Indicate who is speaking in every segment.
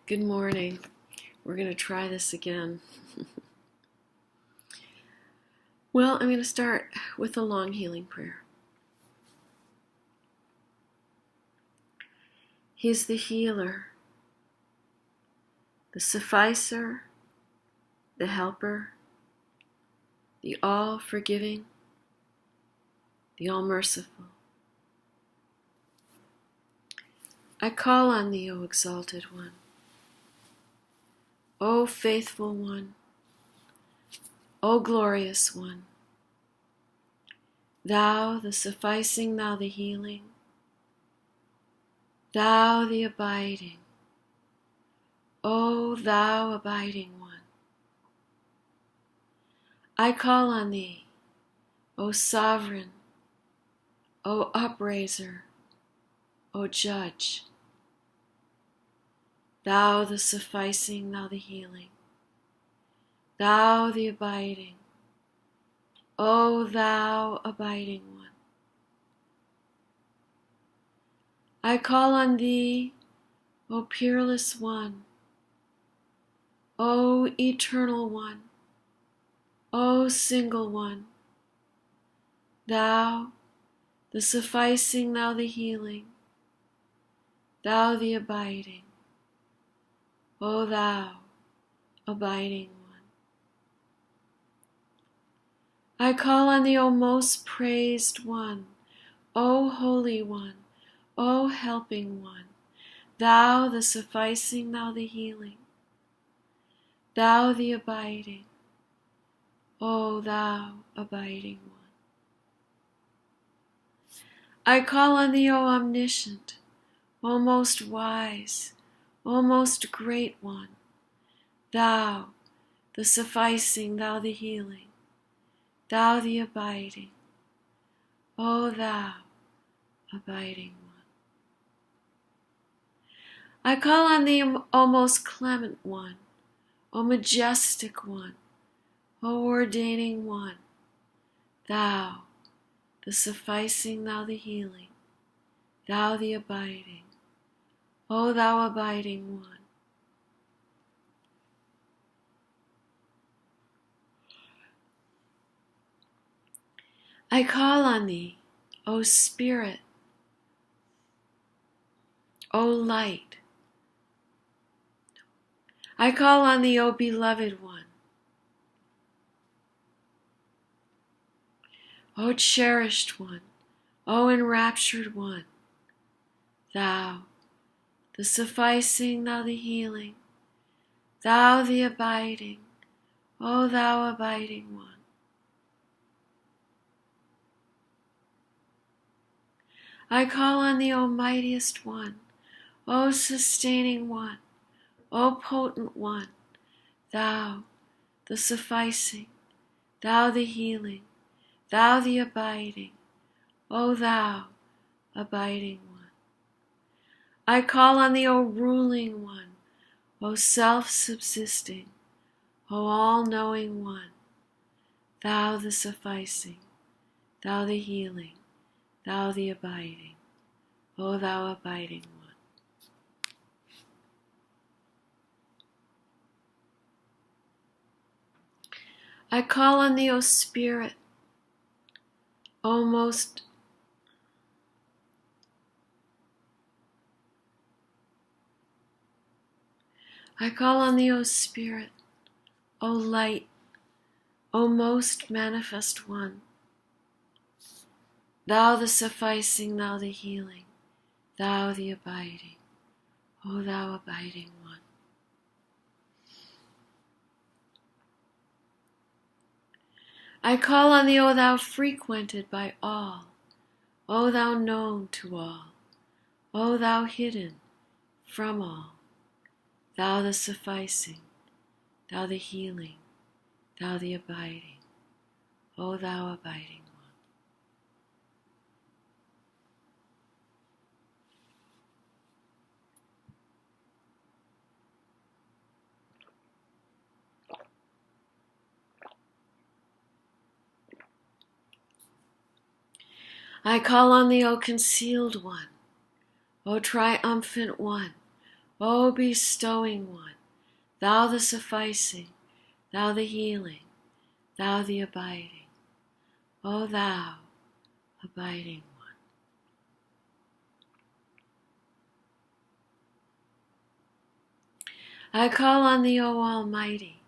Speaker 1: Good morning. We're going to try this again. Well, I'm going to start with a long healing prayer. He is the healer, the sufficer, the helper, the all-forgiving, the all-merciful. I call on thee, O exalted one, O faithful one, O glorious one, thou the sufficing, thou the healing, thou the abiding, O thou abiding one. I call on thee, O sovereign, O upraiser, O judge, thou the sufficing, thou the healing, thou the abiding, O thou abiding one. I call on thee, O peerless one, O eternal one, O single one, thou the sufficing, thou the healing, thou the abiding, O thou abiding one. I call on thee, O most praised one, O holy one, O helping one, thou the sufficing, thou the healing, thou the abiding, O thou abiding one. I call on thee, O omniscient, O most wise, O most great one, thou the sufficing, thou the healing, thou the abiding, O thou abiding one. I call on thee, O most clement one, O majestic one, O ordaining one, thou the sufficing, thou the healing, thou the abiding, O thou abiding one. I call on thee, O Spirit, O light. I call on thee, O beloved one, O cherished one, O enraptured one, thou the sufficing, thou the healing, thou the abiding, O thou abiding one. I call on thee, O mightiest one, O sustaining one, O potent one, thou the sufficing, thou the healing, thou the abiding, O thou abiding one. I call on thee, O ruling one, O self-subsisting, O all-knowing one, thou the sufficing, thou the healing, thou the abiding, O thou abiding one. I call on thee, O Spirit, O most I call on thee, O Spirit, O light, O most manifest one, thou the sufficing, thou the healing, thou the abiding, O thou abiding one. I call on thee, O thou frequented by all, O thou known to all, O thou hidden from all, thou the sufficing, thou the healing, thou the abiding, O thou abiding one. I call on thee, O concealed one, O triumphant one, O bestowing one, thou the sufficing, thou the healing, thou the abiding, O thou abiding one. I call on thee, O Almighty,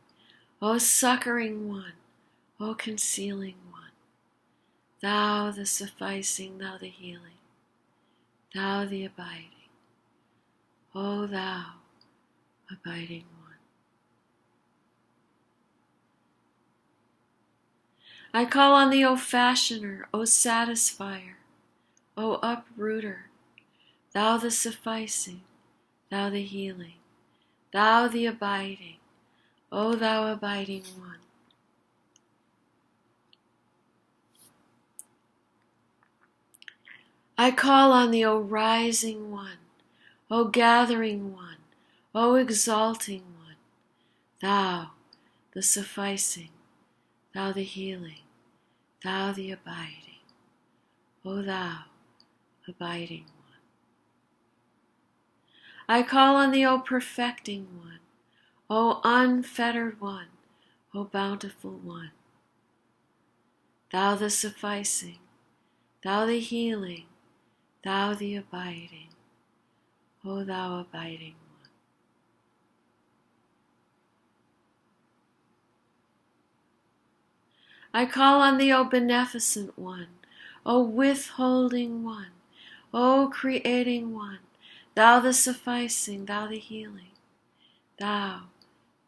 Speaker 1: O succoring one, O concealing one, thou the sufficing, thou the healing, thou the abiding, O thou abiding one. I call on thee, O fashioner, O satisfier, O uprooter, thou the sufficing, thou the healing, thou the abiding, O thou abiding one. I call on thee, O rising one, O gathering one, O exalting one, thou the sufficing, thou the healing, thou the abiding, O thou abiding one. I call on thee, O perfecting one, O unfettered one, O bountiful one, thou the sufficing, thou the healing, thou the abiding, O thou abiding one. I call on thee, O beneficent one, O withholding one, O creating one, thou the sufficing, thou the healing, thou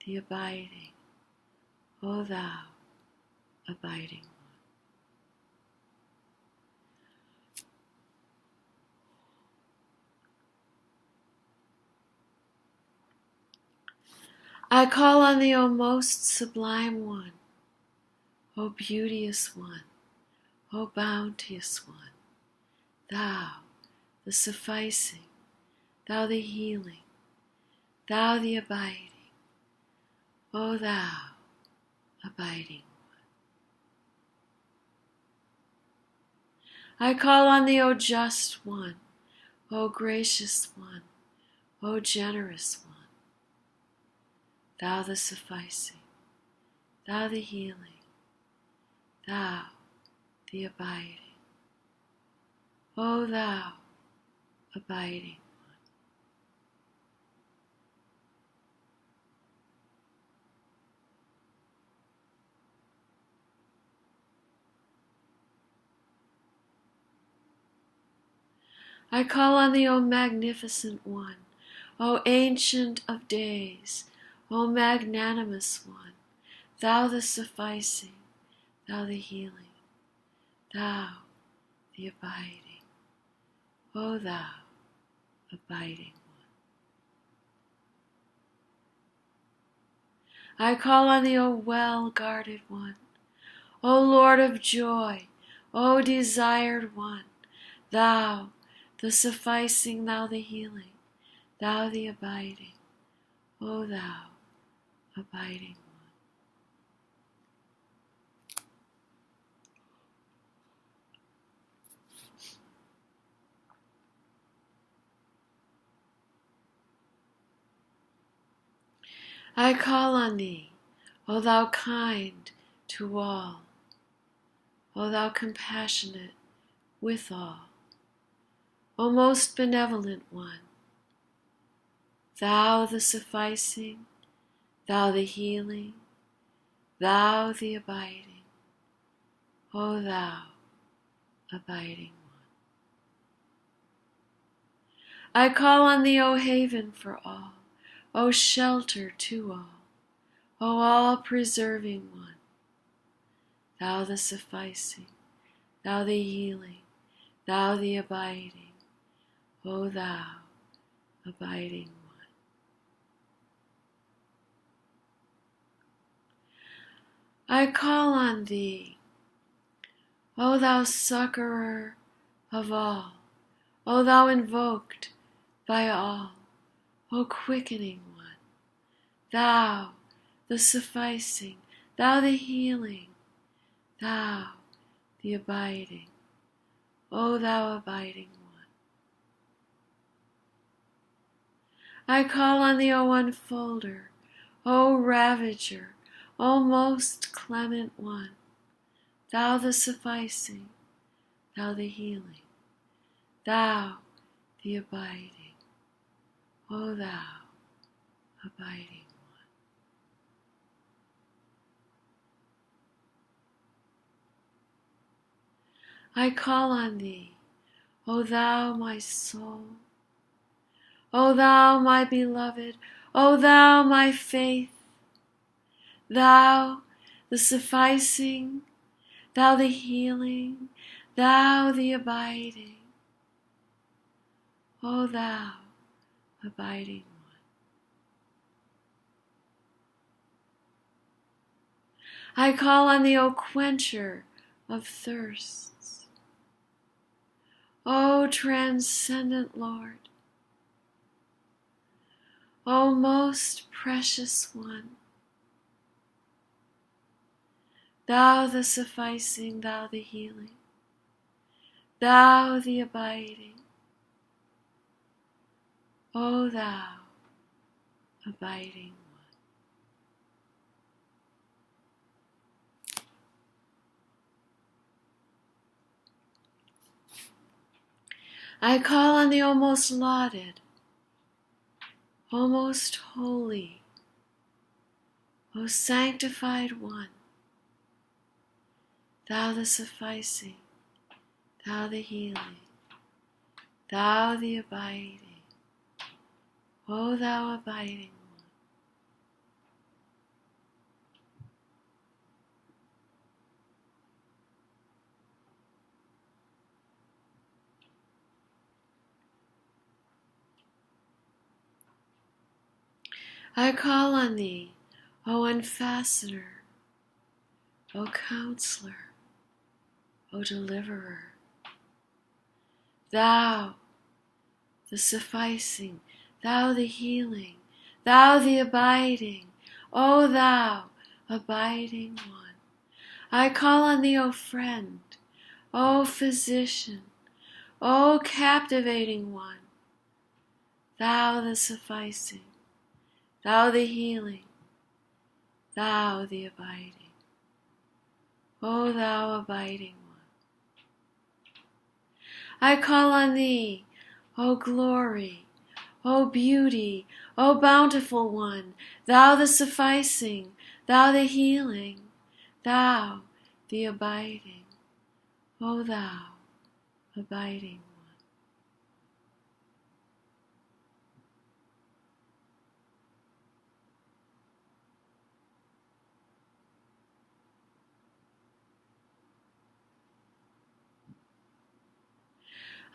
Speaker 1: the abiding, O thou abiding one. I call on thee, O most sublime one, O beauteous one, O bounteous one, thou the sufficing, thou the healing, thou the abiding, O thou abiding one. I call on thee, O just one, O gracious one, O generous one, thou the sufficing, thou the healing, thou the abiding, O thou abiding one. I call on thee, O magnificent one, O ancient of days, O magnanimous one, thou the sufficing, thou the healing, thou the abiding, O thou abiding one. I call on thee, O well-guarded one, O Lord of joy, O desired one, thou the sufficing, thou the healing, thou the abiding, O thou abiding one. I call on thee, O thou kind to all, O thou compassionate with all, O most benevolent one, thou the sufficing, thou the healing, thou the abiding, O thou abiding one. I call on thee, O haven for all, O shelter to all, O all-preserving one, thou the sufficing, thou the healing, thou the abiding, O thou abiding one. I call on thee, O thou succorer of all, O thou invoked by all, O quickening one, thou the sufficing, thou the healing, thou the abiding, O thou abiding one. I call on thee, O Unfolder, O Ravager, O Most Clement One, thou the Sufficing, thou the Healing, thou the Abiding, O thou Abiding One. I call on thee, O thou my soul, O thou my beloved, O thou my faith, thou the sufficing, thou the healing, thou the abiding, O thou abiding one. I call on thee, O quencher of thirsts, O transcendent Lord, O most precious one, thou the sufficing, thou the healing, thou the abiding, O thou abiding one. I call on thee, O most lauded, O most holy, O sanctified one, thou the sufficing, thou the healing, thou the abiding, O thou abiding one. I call on thee, O unfastener, O counselor, O deliverer, thou the sufficing, thou the healing, thou the abiding, O thou abiding one. I call on thee, O friend, O physician, O captivating one, thou the sufficing, thou the healing, thou the abiding, O thou abiding one. I call on thee, O glory, O beauty, O bountiful one, thou the sufficing, thou the healing, thou the abiding, O thou abiding one.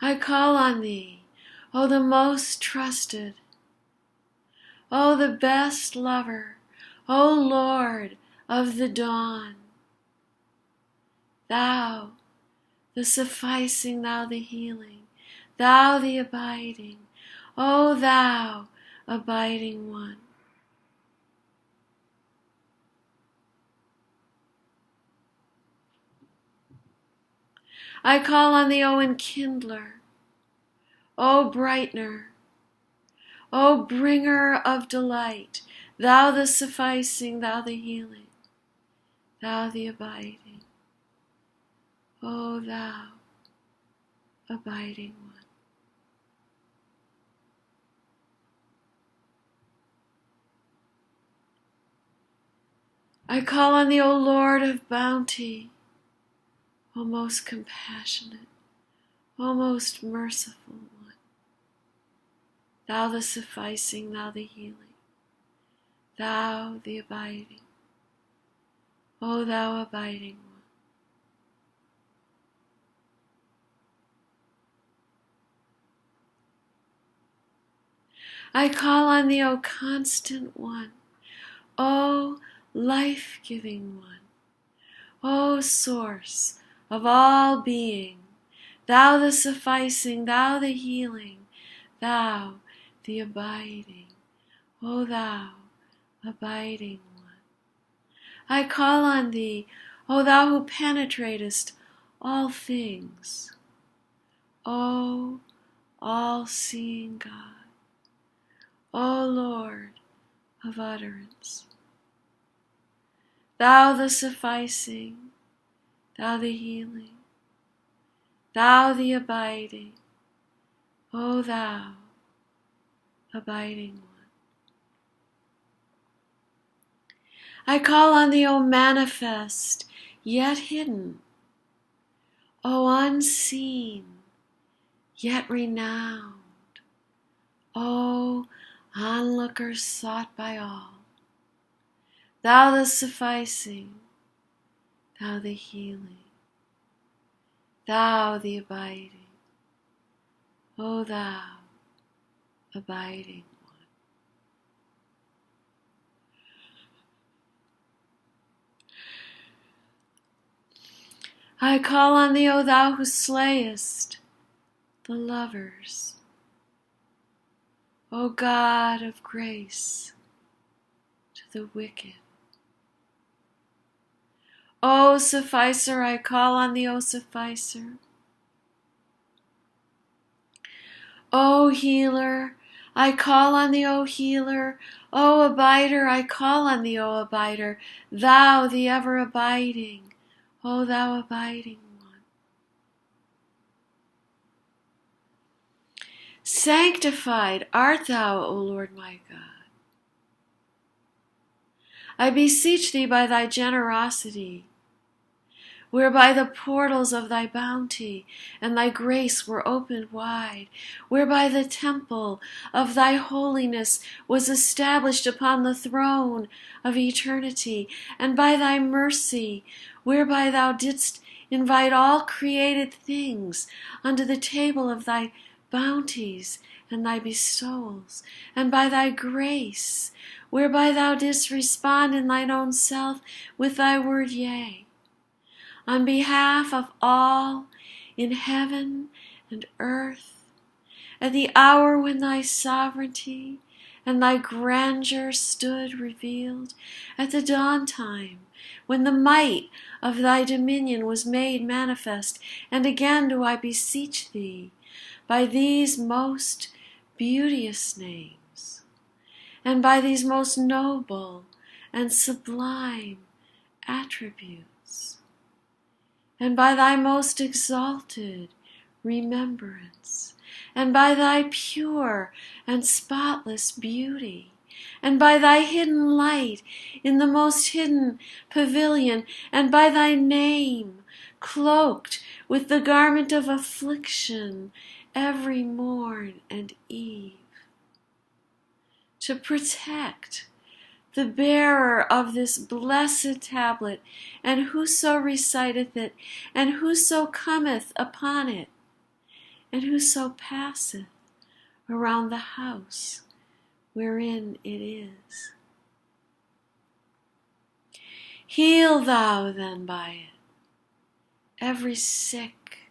Speaker 1: I call on thee, O the most trusted, O the best lover, O Lord of the dawn, thou the sufficing, thou the healing, thou the abiding, O thou abiding one. I call on thee, O enkindler, O brightener, O bringer of delight, thou the sufficing, thou the healing, thou the abiding, O thou abiding one. I call on thee, O Lord of bounty, O most compassionate, O most merciful one, thou the sufficing, thou the healing, thou the abiding, O thou abiding one. I call on thee, O constant one, O life-giving one, O source of all being, thou the sufficing, thou the healing, thou the abiding, O thou abiding one. I call on thee, O thou who penetratest all things, O all-seeing God, O Lord of utterance. Thou the sufficing, thou the healing, thou the abiding, O thou abiding one. I call on thee, O manifest, yet hidden, O unseen, yet renowned, O onlooker sought by all. Thou the sufficing, thou the healing, thou the abiding, O thou abiding one. I call on thee, O thou who slayest the lovers, O God of grace to the wicked. O sufficer, I call on thee, O sufficer. O healer, I call on thee, O healer. O abider, I call on thee, O abider. Thou, the ever abiding, O thou abiding one. Sanctified art thou, O Lord my God. I beseech thee by thy generosity, whereby the portals of thy bounty and thy grace were opened wide, whereby the temple of thy holiness was established upon the throne of eternity, and by thy mercy, whereby thou didst invite all created things unto the table of thy bounties and thy bestowals, and by thy grace, whereby thou didst respond in thine own self with thy word yea, on behalf of all in heaven and earth, at the hour when thy sovereignty and thy grandeur stood revealed, at the dawn time, when the might of thy dominion was made manifest. And again do I beseech thee by these most beauteous names, and by these most noble and sublime attributes, and by thy most exalted remembrance, and by thy pure and spotless beauty, and by thy hidden light in the most hidden pavilion, and by thy name cloaked with the garment of affliction every morn and eve, to protect the bearer of this blessed tablet, and whoso reciteth it, and whoso cometh upon it, and whoso passeth around the house wherein it is. Heal thou then by it every sick,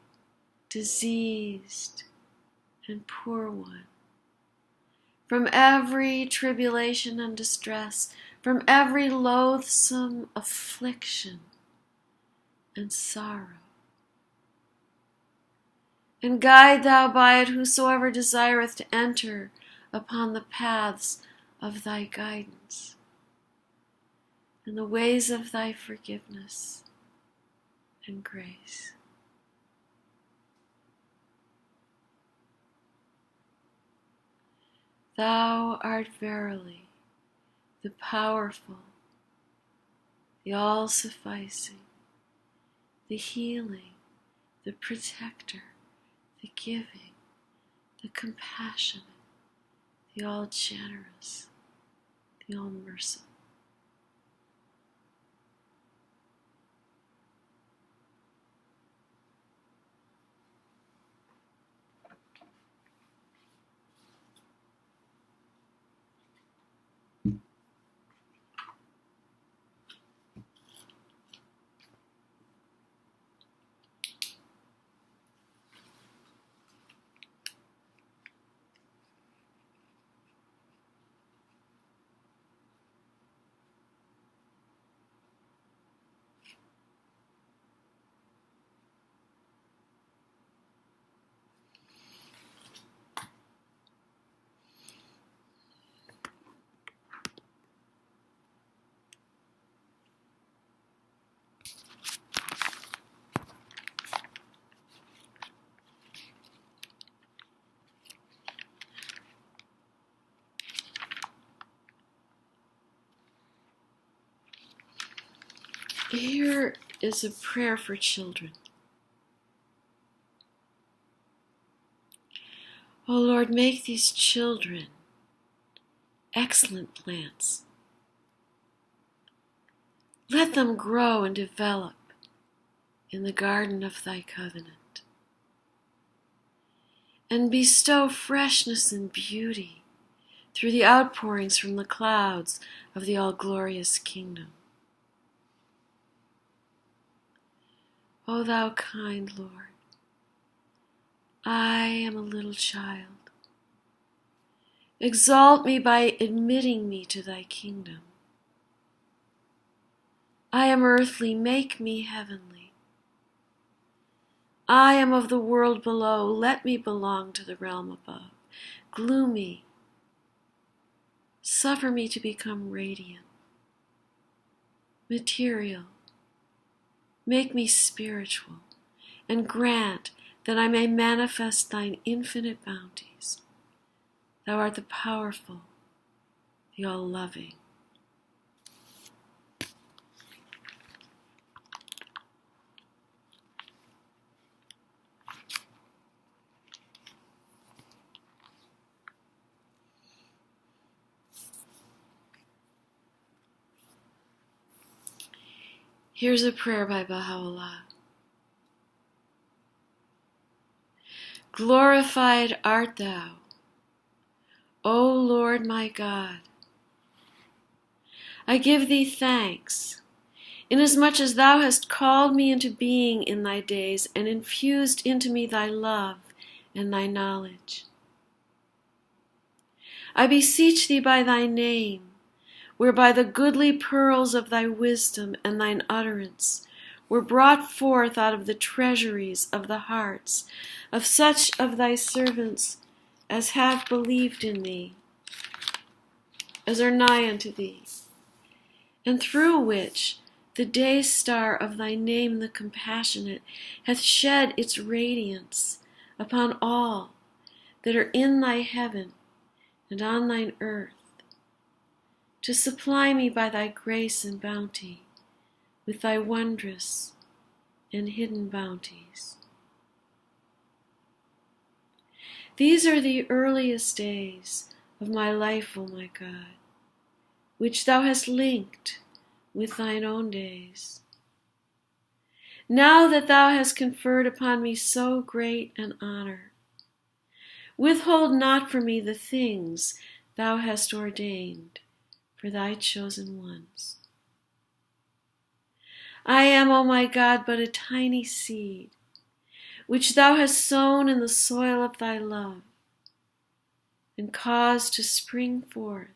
Speaker 1: diseased, and poor one, from every tribulation and distress, from every loathsome affliction and sorrow. And guide thou by it whosoever desireth to enter upon the paths of thy guidance, and the ways of thy forgiveness and grace. Thou art verily the powerful, the all-sufficing, the healing, the protector, the giving, the compassionate, the all-generous, the all-merciful. Here is a prayer for children. O Lord, make these children excellent plants. Let them grow and develop in the garden of thy covenant, and bestow freshness and beauty through the outpourings from the clouds of the all-glorious kingdom. O thou kind Lord, I am a little child. Exalt me by admitting me to thy kingdom. I am earthly, make me heavenly. I am of the world below, let me belong to the realm above. Gloomy, suffer me to become radiant. Material, make me spiritual, and grant that I may manifest thine infinite bounties. Thou art the powerful, the all-loving. Here's a prayer by Baha'u'lláh. Glorified art thou, O Lord my God. I give thee thanks, inasmuch as thou hast called me into being in thy days and infused into me thy love and thy knowledge. I beseech thee by thy name, whereby the goodly pearls of thy wisdom and thine utterance were brought forth out of the treasuries of the hearts of such of thy servants as have believed in thee, as are nigh unto thee, and through which the day star of thy name, the compassionate, hath shed its radiance upon all that are in thy heaven and on thine earth, to supply me by thy grace and bounty with thy wondrous and hidden bounties. These are the earliest days of my life, O my God, which thou hast linked with thine own days. Now that thou hast conferred upon me so great an honor, withhold not from me the things thou hast ordained for thy chosen ones. I am, O my God, but a tiny seed, which thou hast sown in the soil of thy love, and caused to spring forth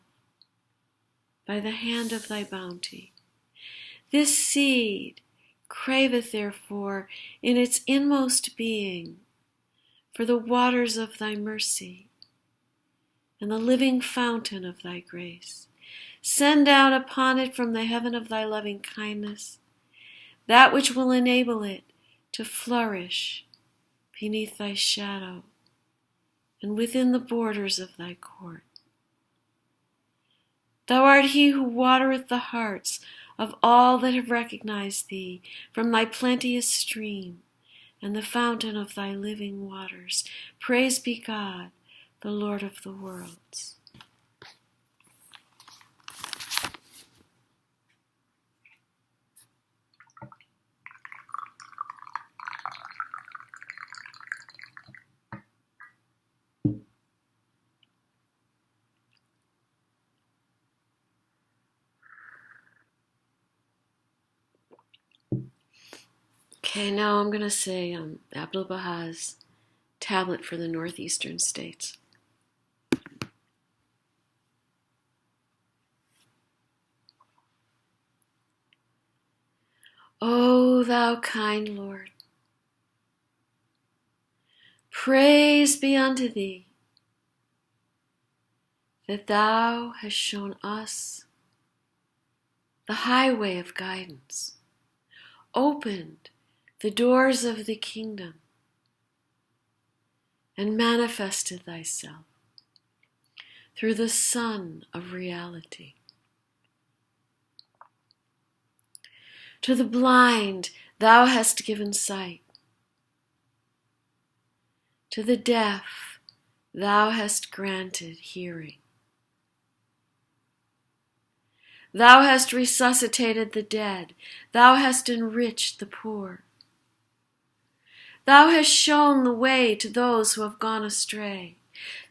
Speaker 1: by the hand of thy bounty. This seed craveth therefore in its inmost being for the waters of thy mercy and the living fountain of thy grace. Send down upon it from the heaven of thy loving kindness that which will enable it to flourish beneath thy shadow and within the borders of thy court. Thou art he who watereth the hearts of all that have recognized thee from thy plenteous stream and the fountain of thy living waters. Praise be God, the Lord of the worlds. Okay, now I'm going to say Abdu'l-Bahá's tablet for the northeastern states. O thou kind Lord, praise be unto thee that thou hast shown us the highway of guidance, opened the doors of the kingdom, and manifested thyself through the Sun of reality. To the blind thou hast given sight. To the deaf thou hast granted hearing. Thou hast resuscitated the dead. Thou hast enriched the poor. Thou hast shown the way to those who have gone astray.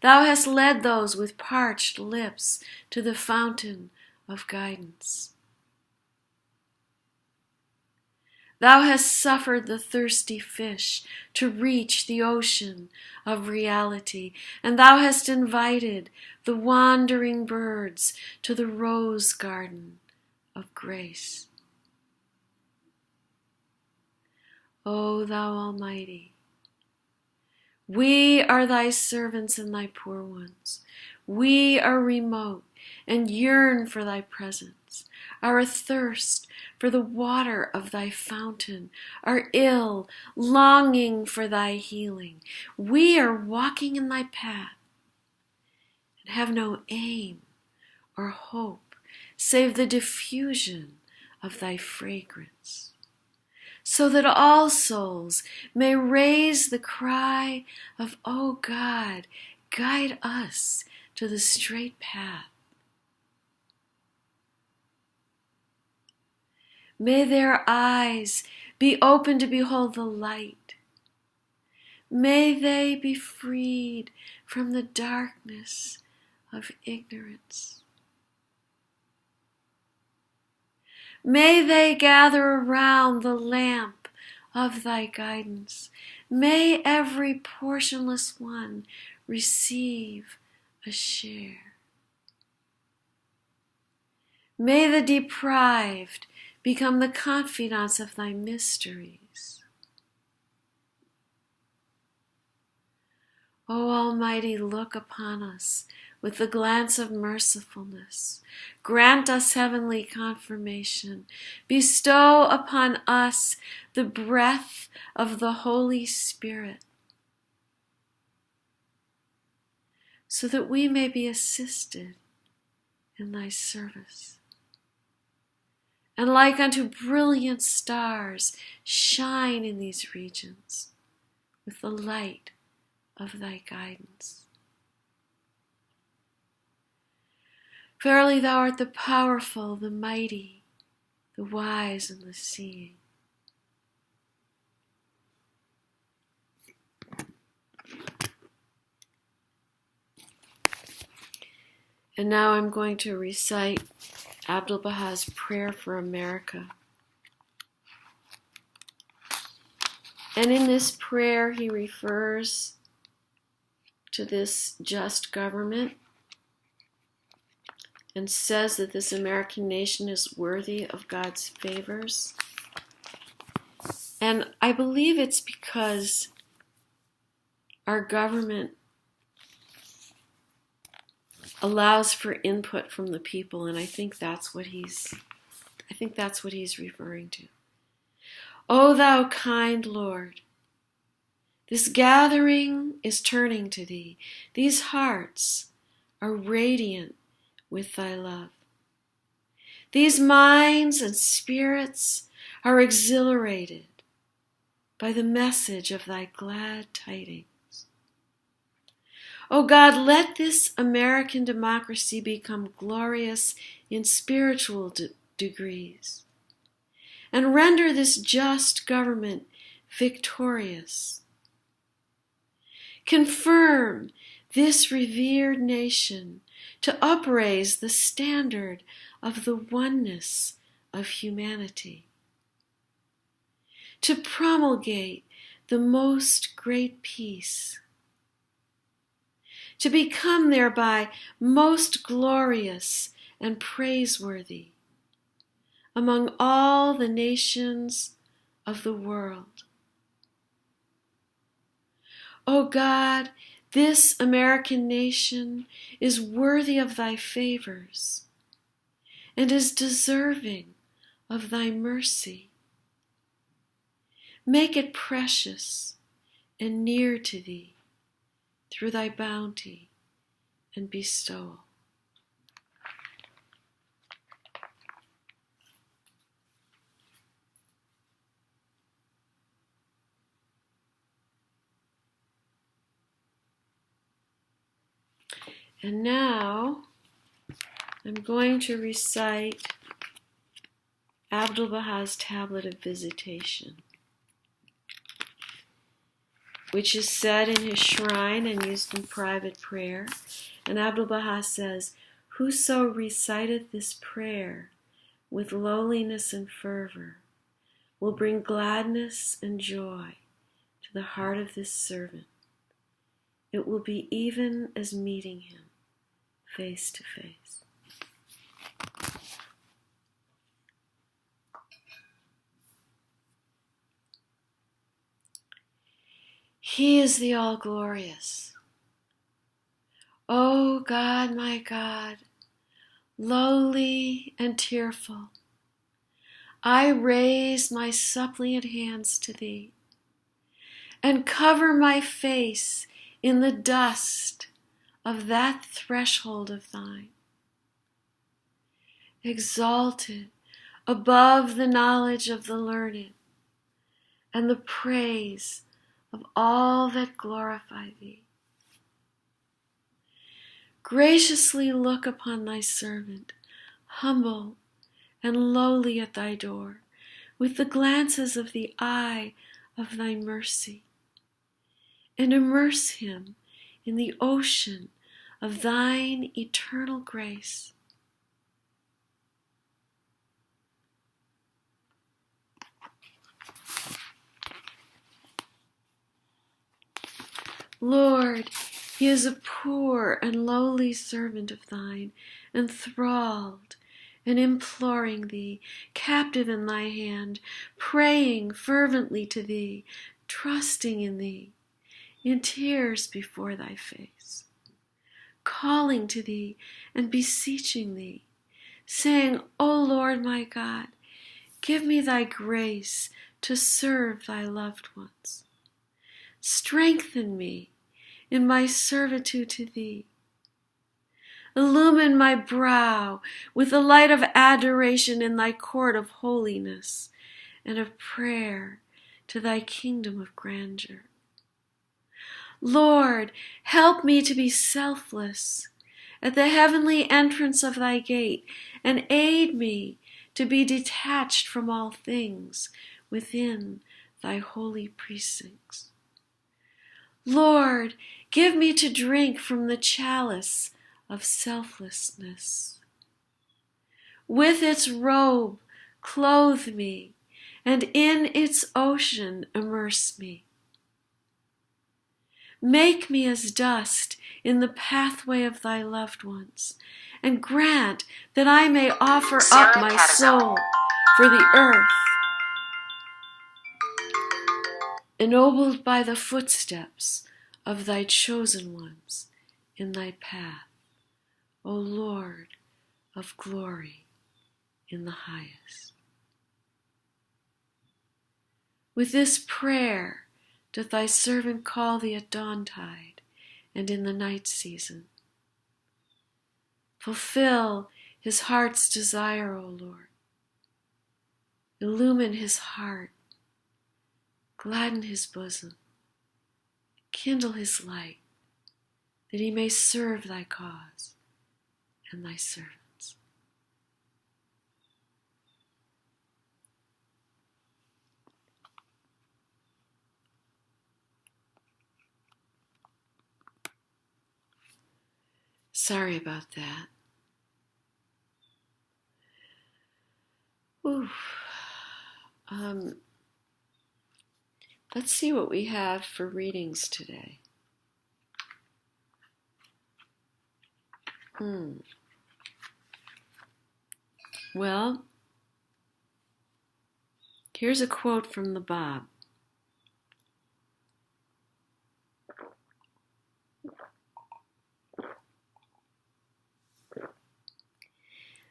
Speaker 1: Thou hast led those with parched lips to the fountain of guidance. Thou hast suffered the thirsty fish to reach the ocean of reality, and thou hast invited the wandering birds to the rose garden of grace. O thou Almighty, we are thy servants and thy poor ones. We are remote and yearn for thy presence, are athirst for the water of thy fountain, are ill, longing for thy healing. We are walking in thy path and have no aim or hope save the diffusion of thy fragrance, so that all souls may raise the cry of, O God, guide us to the straight path. May their eyes be open to behold the light. May they be freed from the darkness of ignorance. May they gather around the lamp of thy guidance. May every portionless one receive a share. May the deprived become the confidants of thy mysteries. O Almighty, look upon us with the glance of mercifulness. Grant us heavenly confirmation. Bestow upon us the breath of the Holy Spirit, so that we may be assisted in thy service. And like unto brilliant stars, shine in these regions with the light of thy guidance. Verily thou art the powerful, the mighty, the wise, and the seeing. And now I'm going to recite Abdu'l-Bahá's prayer for America. And in this prayer, he refers to this just government and says that this American nation is worthy of God's favors. And I believe it's because our government allows for input from the people, and I think that's what he's referring to. O thou kind Lord, this gathering is turning to thee. These hearts are radiant with thy love. These minds and spirits are exhilarated by the message of thy glad tidings. O God, let this American democracy become glorious in spiritual degrees, and render this just government victorious. Confirm this revered nation to upraise the standard of the oneness of humanity, to promulgate the most great peace, to become thereby most glorious and praiseworthy among all the nations of the world. O God, this American nation is worthy of thy favors and is deserving of thy mercy. Make it precious and near to thee through thy bounty and bestowal. And now I'm going to recite Abdu'l-Bahá's Tablet of Visitation, which is said in his shrine and used in private prayer. And Abdu'l-Bahá says, "Whoso reciteth this prayer with lowliness and fervor will bring gladness and joy to the heart of this servant. It will be even as meeting him face to face." He is the All-Glorious. O God, my God, lowly and tearful, I raise my suppliant hands to thee and cover my face in the dust of that threshold of thine. Exalted above the knowledge of the learned and the praise of all that glorify thee, graciously look upon thy servant, humble and lowly at thy door, with the glances of the eye of thy mercy, and immerse him in the ocean of thine eternal grace. Lord, he is a poor and lowly servant of thine, enthralled and imploring thee, captive in thy hand, praying fervently to thee, trusting in thee, in tears before thy face, calling to thee and beseeching thee, saying, O Lord my God, give me thy grace to serve thy loved ones. Strengthen me in my servitude to thee. Illumine my brow with the light of adoration in thy court of holiness and of prayer to thy kingdom of grandeur. Lord, help me to be selfless at the heavenly entrance of thy gate, and aid me to be detached from all things within thy holy precincts. Lord, give me to drink from the chalice of selflessness. With its robe, clothe me, and in its ocean immerse me. Make me as dust in the pathway of thy loved ones, and grant that I may offer up my soul for the earth, ennobled by the footsteps of thy chosen ones in thy path, O Lord of glory in the highest. With this prayer doth thy servant call thee at dawntide and in the night season. Fulfill his heart's desire, O Lord. Illumine his heart, gladden his bosom, kindle his light, that he may serve thy cause and thy servants. Sorry about that. Ooh. Let's see what we have for readings today. Well, here's a quote from the Bab.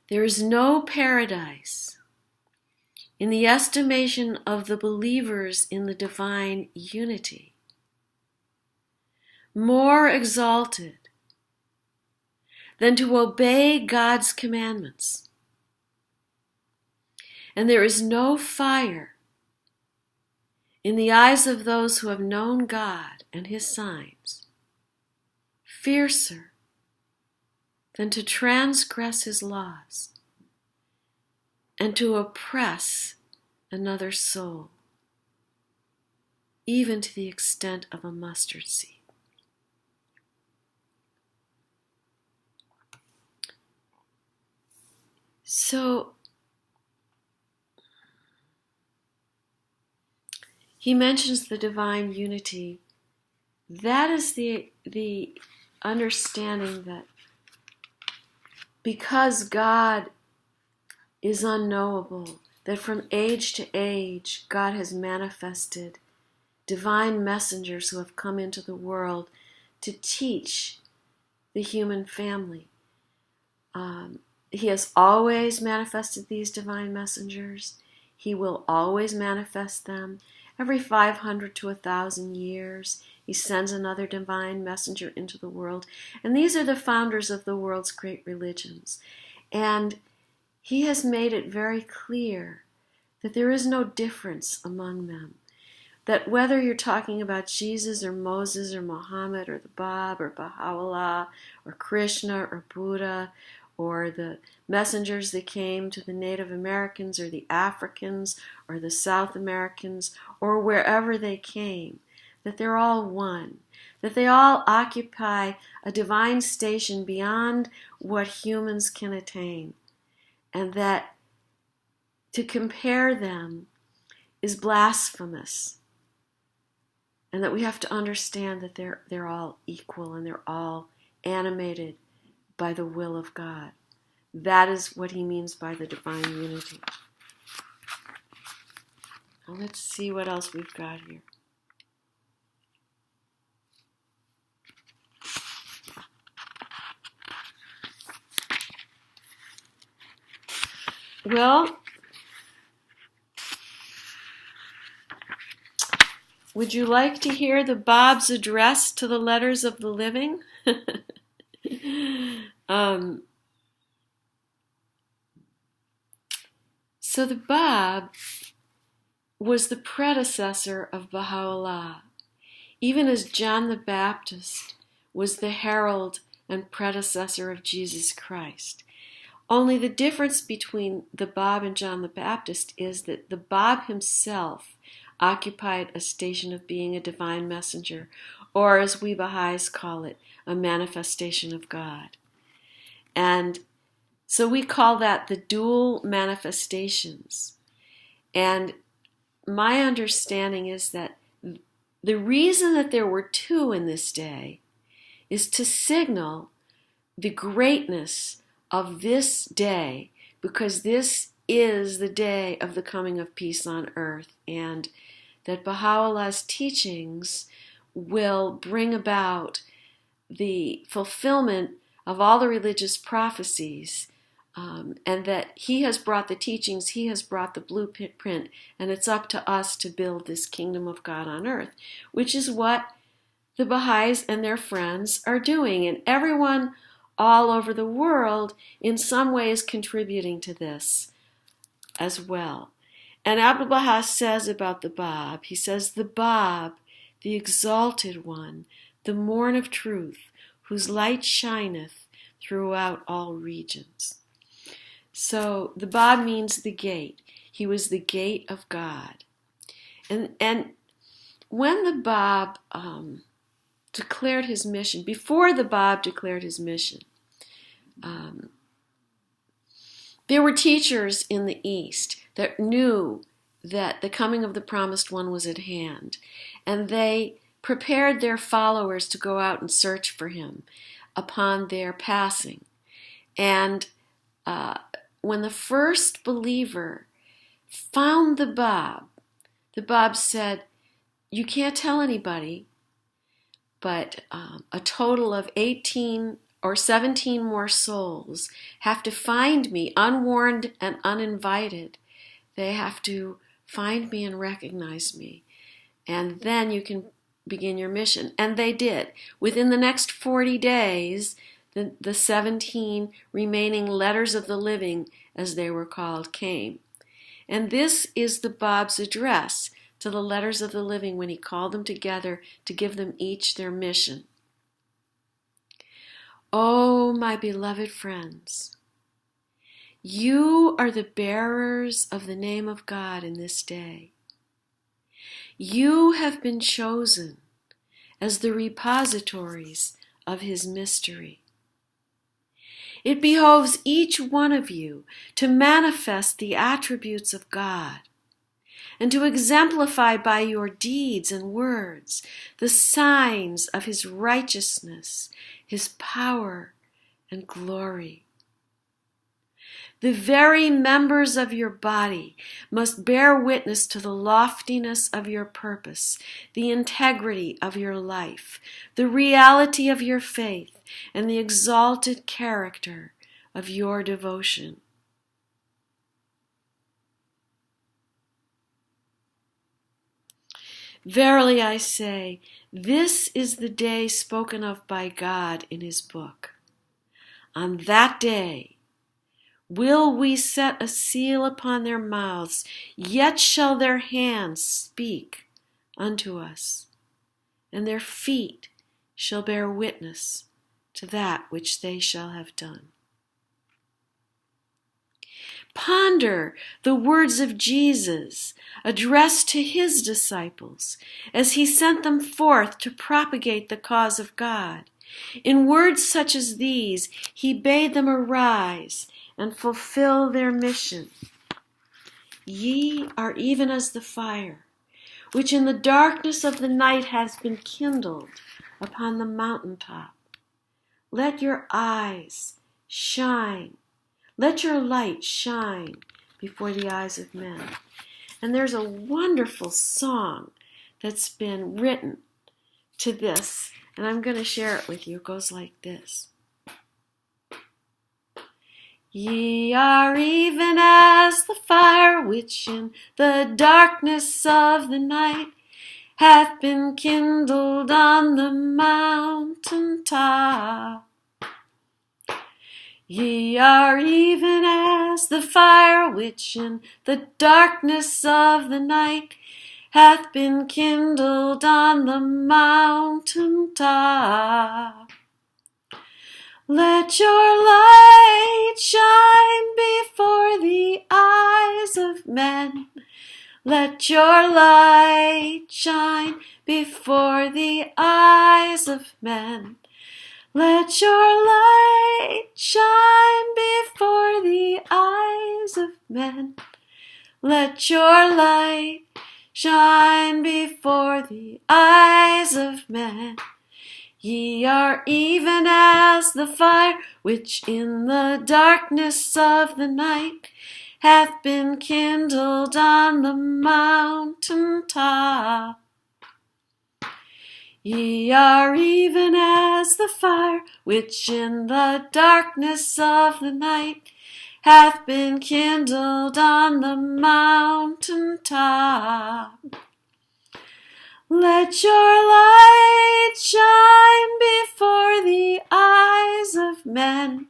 Speaker 1: There is no paradise in the estimation of the believers in the divine unity more exalted than to obey God's commandments. And there is no fire in the eyes of those who have known God and his signs fiercer than to transgress his laws and to oppress another soul, even to the extent of a mustard seed. So he mentions the divine unity. That is the understanding that because God is unknowable, that from age to age God has manifested divine messengers who have come into the world to teach the human family. He has always manifested these divine messengers. He will always manifest them. Every 500 to 1,000 years, he sends another divine messenger into the world. And these are the founders of the world's great religions. And he has made it very clear that there is no difference among them. That whether you're talking about Jesus or Moses or Muhammad or the Bab or Bahá'u'lláh or Krishna or Buddha or the messengers that came to the Native Americans or the Africans or the South Americans or wherever they came, that they're all one, that they all occupy a divine station beyond what humans can attain, and that to compare them is blasphemous, and that we have to understand that they're all equal and they're all animated by the will of God. That is what he means by the divine unity. Now let's see what else we've got here. Well, would you like to hear the Bab's address to the letters of the living? So the Bab was the predecessor of Baha'u'lláh, even as John the Baptist was the herald and predecessor of Jesus Christ. Only the difference between the Bab and John the Baptist is that the Bab himself occupied a station of being a divine messenger, or as we Baha'is call it, a manifestation of God. And so we call that the dual manifestations. And my understanding is that the reason that there were two in this day is to signal the greatness of this day, because this is the day of the coming of peace on earth, and that Baha'u'llah's teachings will bring about the fulfillment of all the religious prophecies, and that he has brought the teachings, he has brought the blueprint, and it's up to us to build this kingdom of God on earth, which is what the Baha'is and their friends are doing, and everyone all over the world in some way is contributing to this as well. And Abdu'l-Baha says about the Bab, he says, the Bab, the exalted one, the morn of truth, whose light shineth throughout all regions. So the Bab means the gate. He was the gate of God. And when the Bab declared his mission, before the Bab declared his mission, there were teachers in the East that knew that the coming of the promised one was at hand, and they prepared their followers to go out and search for him upon their passing. And when the first believer found the Bab said, you can't tell anybody, but a total of 18 or 17 more souls have to find me unwarned and uninvited. They have to find me and recognize me. And then you can begin your mission. And they did. Within the next 40 days, the 17 remaining letters of the living, as they were called, came. And this is the Bab's address to the letters of the living when he called them together to give them each their mission. Oh, my beloved friends, you are the bearers of the name of God in this day. You have been chosen as the repositories of His mystery. It behoves each one of you to manifest the attributes of God and to exemplify by your deeds and words the signs of His righteousness, His power, and glory. The very members of your body must bear witness to the loftiness of your purpose, the integrity of your life, the reality of your faith, and the exalted character of your devotion. Verily I say, this is the day spoken of by God in His book. On that day will we set a seal upon their mouths, yet shall their hands speak unto us, and their feet shall bear witness to that which they shall have done. Ponder the words of Jesus addressed to His disciples as He sent them forth to propagate the cause of God. In words such as these, He bade them arise and fulfill their mission. Ye are even as the fire, which in the darkness of the night has been kindled upon the mountaintop. Let your eyes shine. Let your light shine before the eyes of men. And there's a wonderful song that's been written to this, and I'm going to share it with you. It goes like this. Ye are even as the fire which in the darkness of the night hath been kindled on the mountain top. Ye are even as the fire which in the darkness of the night hath been kindled on the mountain top. Let your light shine before the eyes of men. Let your light shine before the eyes of men. Let your light shine before the eyes of men. Let your light shine before the eyes of men. Ye are even as the fire which in the darkness of the night hath been kindled on the mountain top. Ye are even as the fire which in the darkness of the night hath been kindled on the mountain top. Let your light shine before the eyes of men.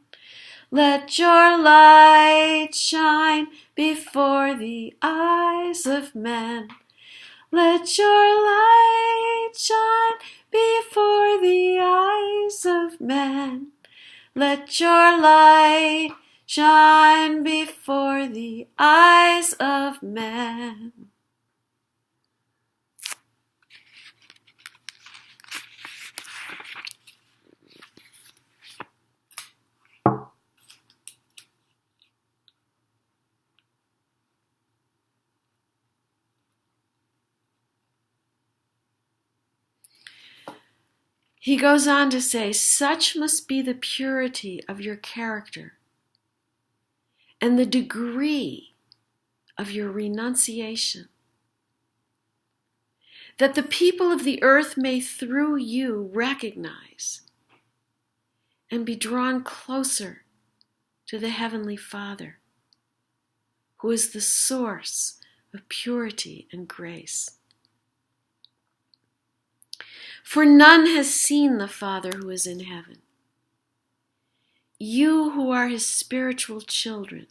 Speaker 1: Let your light shine before the eyes of men. Let your light shine before the eyes of men. Let your light shine before the eyes of men. He goes on to say, such must be the purity of your character and the degree of your renunciation, that the people of the earth may through you recognize and be drawn closer to the Heavenly Father, who is the source of purity and grace. For none has seen the Father who is in heaven. You who are His spiritual children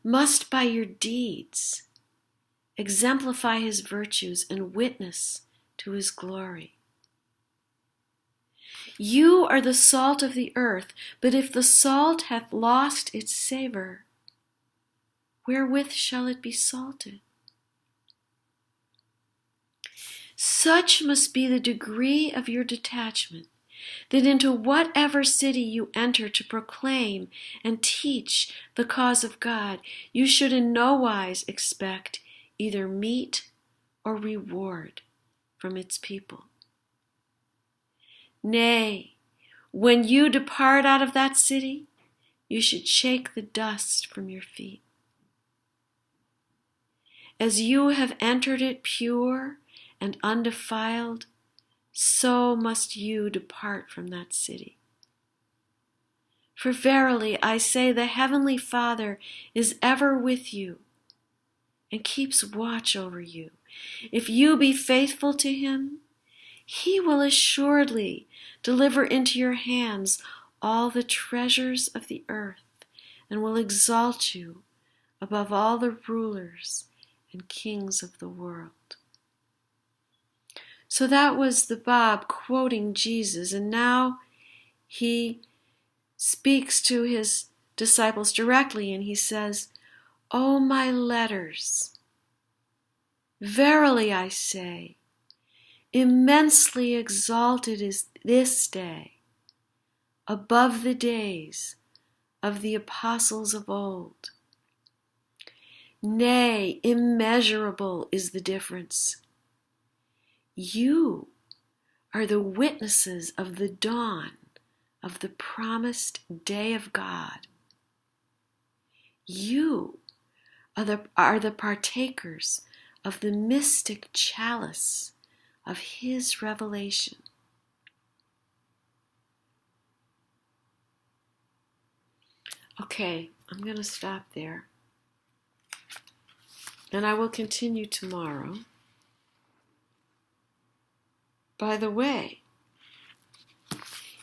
Speaker 1: must by your deeds exemplify His virtues and witness to His glory. You are the salt of the earth, but if the salt hath lost its savour, wherewith shall it be salted? Such must be the degree of your detachment, that into whatever city you enter to proclaim and teach the cause of God, you should in no wise expect either meat or reward from its people. Nay, when you depart out of that city, you should shake the dust from your feet. As you have entered it pure and undefiled, so must you depart from that city. For verily I say, the heavenly Father is ever with you and keeps watch over you. If you be faithful to him, he will assuredly deliver into your hands all the treasures of the earth, and will exalt you above all the rulers and kings of the world. So that was the Bab quoting Jesus, and now he speaks to his disciples directly, and he says, O my letters, verily I say, immensely exalted is this day above the days of the apostles of old. Nay, immeasurable is the difference. You are the witnesses of the dawn of the promised day of God. You are the partakers of the mystic chalice of his revelation. Okay, I'm going to stop there. And I will continue tomorrow. By the way,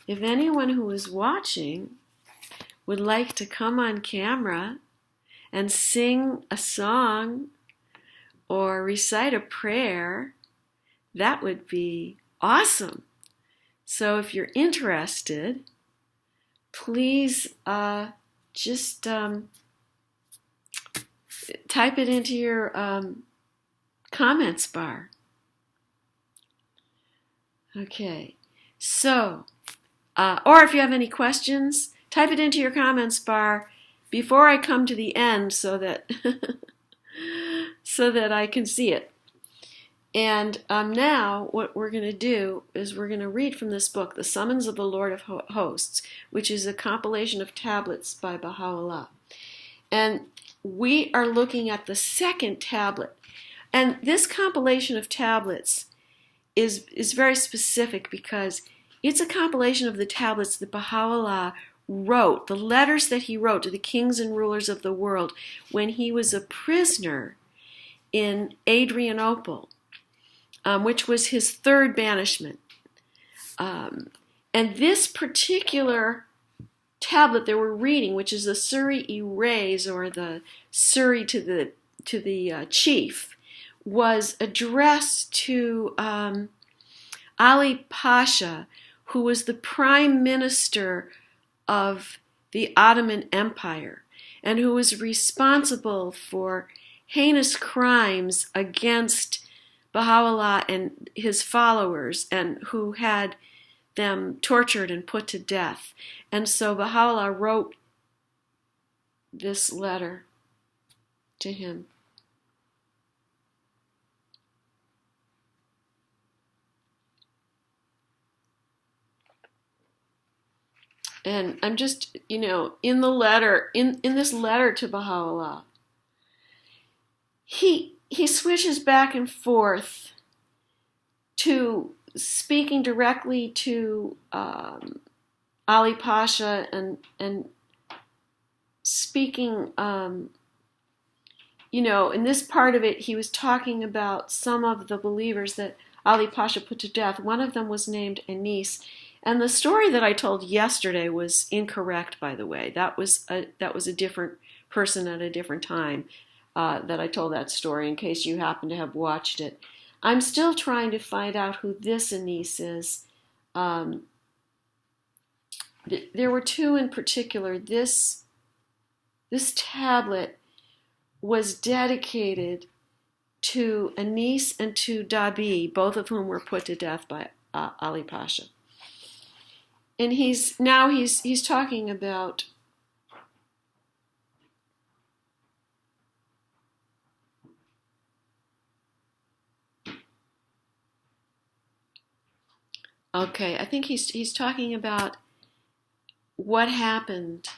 Speaker 1: if anyone who is watching would like to come on camera and sing a song or recite a prayer, that would be awesome. So if you're interested, please just type it into your comments bar. Okay, so, or if you have any questions, type it into your comments bar before I come to the end so that so that I can see it. And now what we're going to do is we're going to read from this book, The Summons of the Lord of Hosts, which is a compilation of tablets by Bahá'u'lláh. And we are looking at the second tablet. And this compilation of tablets is very specific because it's a compilation of the tablets that Bahá'u'lláh wrote, the letters that he wrote to the kings and rulers of the world when he was a prisoner in Adrianople, which was his third banishment. And this particular tablet that we're reading, which is the Suriy-i-Ra'ís, or the Suri to the chief, was addressed to Ali Pasha, who was the prime minister of the Ottoman Empire and who was responsible for heinous crimes against Baha'u'lláh and his followers, and who had them tortured and put to death. And so Baha'u'lláh wrote this letter to him. And I'm just, in the letter, in this letter to Baha'u'lláh, he switches back and forth to speaking directly to Ali Pasha and speaking, in this part of it, he was talking about some of the believers that Ali Pasha put to death. One of them was named Anis. And the story that I told yesterday was incorrect, by the way. That was a different person at a different time that I told that story, in case you happen to have watched it. I'm still trying to find out who this Anis is. there were two in particular. This tablet was dedicated to Anis and to Dabi, both of whom were put to death by Ali Pasha. And he's talking about I think he's talking about what happened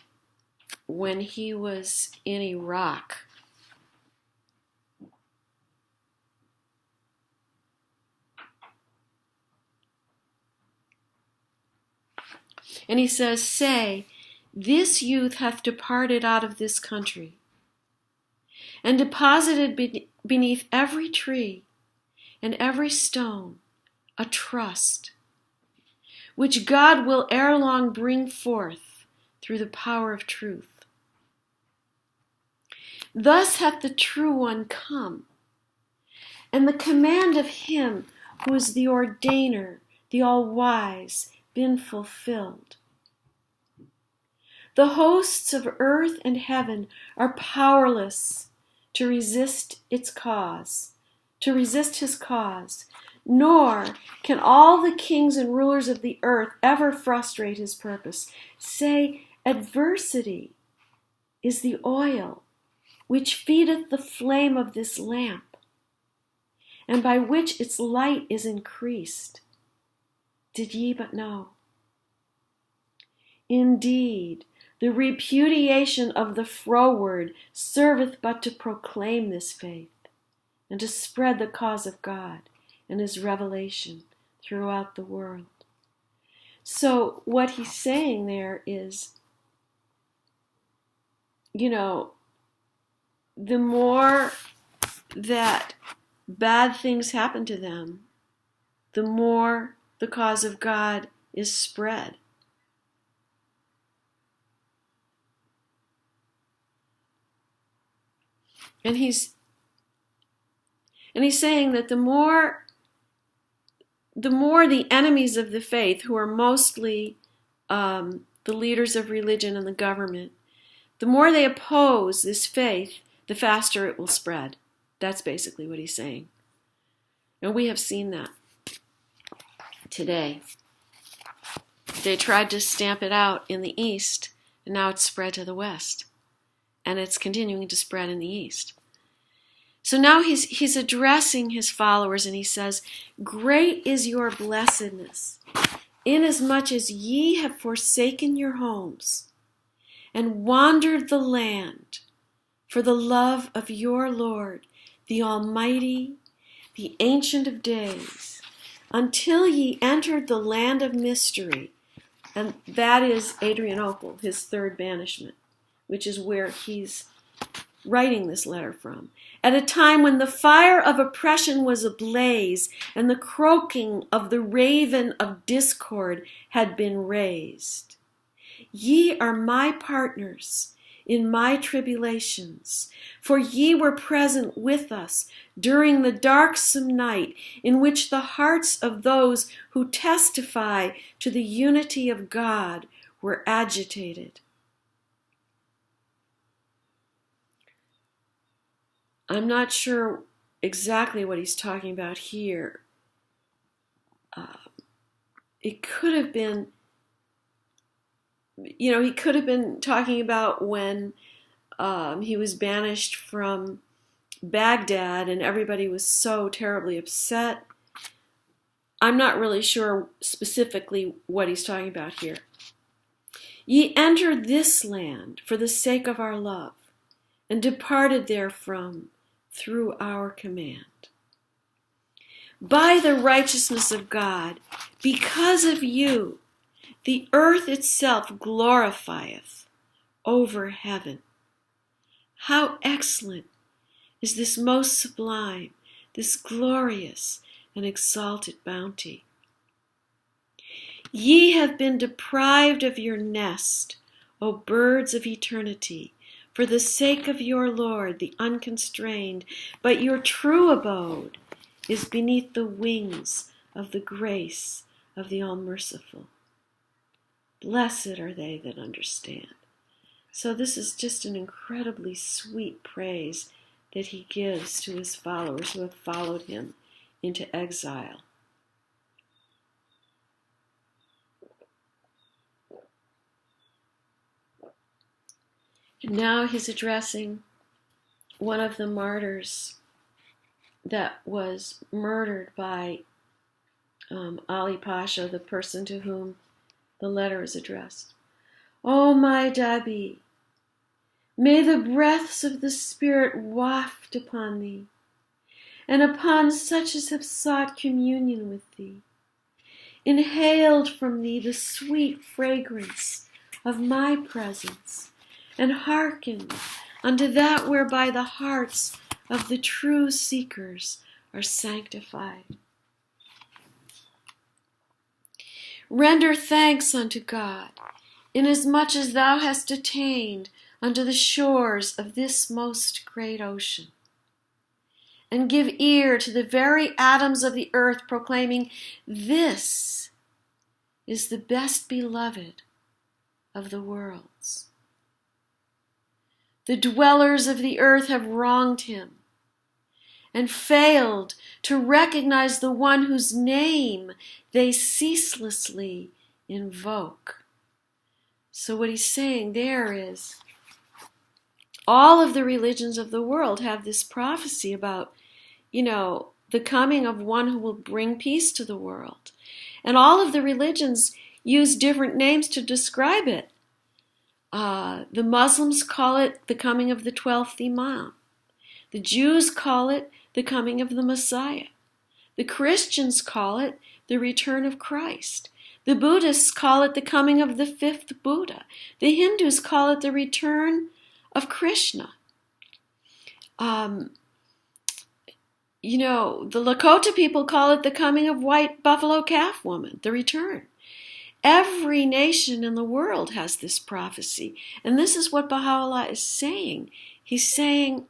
Speaker 1: when he was in Iraq. And he says, "Say, this youth hath departed out of this country, and deposited beneath every tree and every stone a trust, which God will ere long bring forth through the power of truth. Thus hath the true one come, and the command of him who is the ordainer, the all-wise, been fulfilled. The hosts of earth and heaven are powerless to resist its cause, to resist his cause, nor can all the kings and rulers of the earth ever frustrate his purpose. Say, adversity is the oil which feedeth the flame of this lamp, and by which its light is increased. Did ye but know? Indeed, the repudiation of the froward serveth but to proclaim this faith, and to spread the cause of God and his revelation throughout the world." So what he's saying there is, the more that bad things happen to them, the more the cause of God is spread. And he's saying that the more the enemies of the faith, who are mostly the leaders of religion and the government, the more they oppose this faith, the faster it will spread. That's basically what he's saying. And we have seen that today. They tried to stamp it out in the East, and now it's spread to the West. And it's continuing to spread in the East. So now he's addressing his followers, and he says, "Great is your blessedness, inasmuch as ye have forsaken your homes, and wandered the land for the love of your Lord, the Almighty, the Ancient of Days, until ye entered the land of mystery." And that is Adrianople, his third banishment, which is where he's writing this letter from. "At a time when the fire of oppression was ablaze, and the croaking of the raven of discord had been raised. Ye are my partners in my tribulations, for ye were present with us during the darksome night in which the hearts of those who testify to the unity of God were agitated." I'm not sure exactly what he's talking about here. It could have been, he could have been talking about when he was banished from Baghdad and everybody was so terribly upset. I'm not really sure specifically what he's talking about here. "Ye entered this land for the sake of our love, and departed therefrom through our command. By the righteousness of God, because of you, the earth itself glorifieth over heaven." How excellent is this most sublime, this glorious and exalted bounty. "Ye have been deprived of your nest, O birds of eternity, for the sake of your Lord, the unconstrained, but your true abode is beneath the wings of the grace of the All-Merciful." Blessed are they that understand. So this is just an incredibly sweet praise that he gives to his followers who have followed him into exile. And now he's addressing one of the martyrs that was murdered by Ali Pasha, the person to whom the letter is addressed. O my Dabi, may the breaths of the Spirit waft upon thee, and upon such as have sought communion with thee, inhaled from thee the sweet fragrance of my presence, and hearkened unto that whereby the hearts of the true seekers are sanctified. Render thanks unto God, inasmuch as thou hast attained unto the shores of this most great ocean, and give ear to the very atoms of the earth, proclaiming, this is the best beloved of the worlds. The dwellers of the earth have wronged him, and failed to recognize the one whose name they ceaselessly invoke. So what he's saying there is, all of the religions of the world have this prophecy about, the coming of one who will bring peace to the world. And all of the religions use different names to describe it. The Muslims call it the coming of the 12th Imam. The Jews call it the coming of the Messiah. The Christians call it the return of Christ. The Buddhists call it the coming of the 5th Buddha. The Hindus call it the return of Krishna. The Lakota people call it the coming of white buffalo calf woman, the return. Every nation in the world has this prophecy. And this is what Baha'u'lláh is saying. He's saying,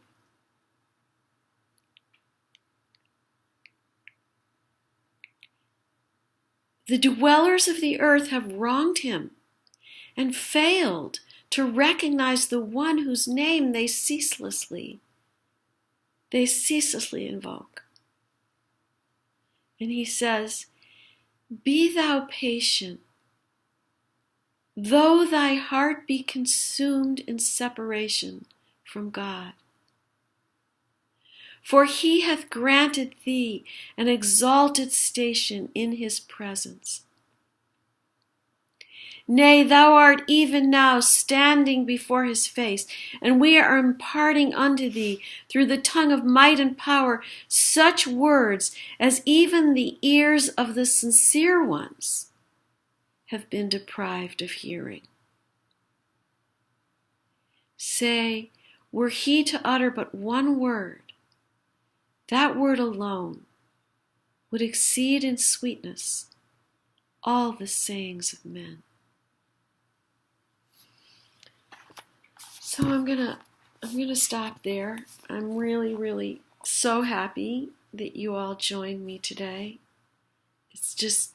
Speaker 1: the dwellers of the earth have wronged him and failed to recognize the one whose name they ceaselessly invoke. And he says, be thou patient, though thy heart be consumed in separation from God. For he hath granted thee an exalted station in his presence. Nay, thou art even now standing before his face, and we are imparting unto thee, through the tongue of might and power, such words as even the ears of the sincere ones have been deprived of hearing. Say, were he to utter but one word, that word alone would exceed in sweetness all the sayings of men. So I'm gonna stop there. I'm really, really so happy that you all joined me today. It's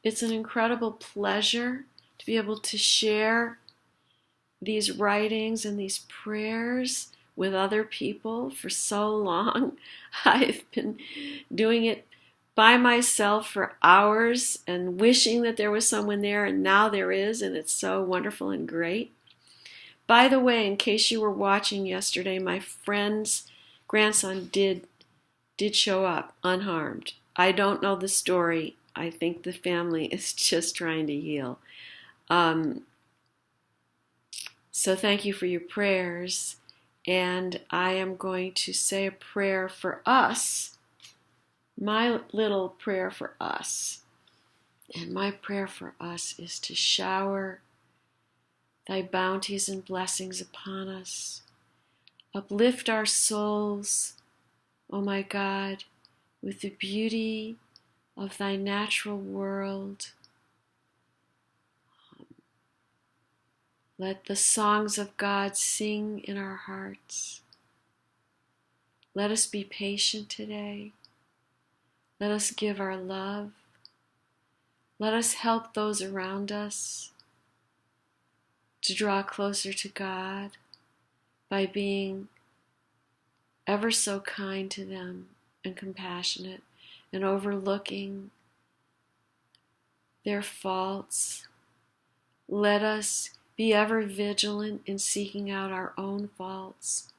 Speaker 1: an incredible pleasure to be able to share these writings and these prayers with other people for so long. I've been doing it by myself for hours and wishing that there was someone there, and now there is, and it's so wonderful and great. By the way, in case you were watching yesterday, my friend's grandson did show up unharmed. I don't know the story. I think the family is just trying to heal. So thank you for your prayers. And I am going to say a prayer for us, my little prayer for us. And my prayer for us is to shower thy bounties and blessings upon us. Uplift our souls, O my God, with the beauty of thy natural world. Let the songs of God sing in our hearts. Let us be patient today. Let us give our love. Let us help those around us. to draw closer to God by being ever so kind to them and compassionate and overlooking their faults. Let us be ever vigilant in seeking out our own faults,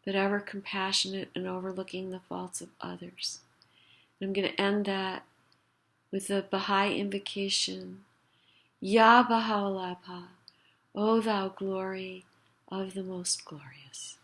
Speaker 1: but ever compassionate and overlooking the faults of others. And I'm going to end that with the Baha'i invocation, Ya Bahá'u'lláh, O thou glory of the most glorious.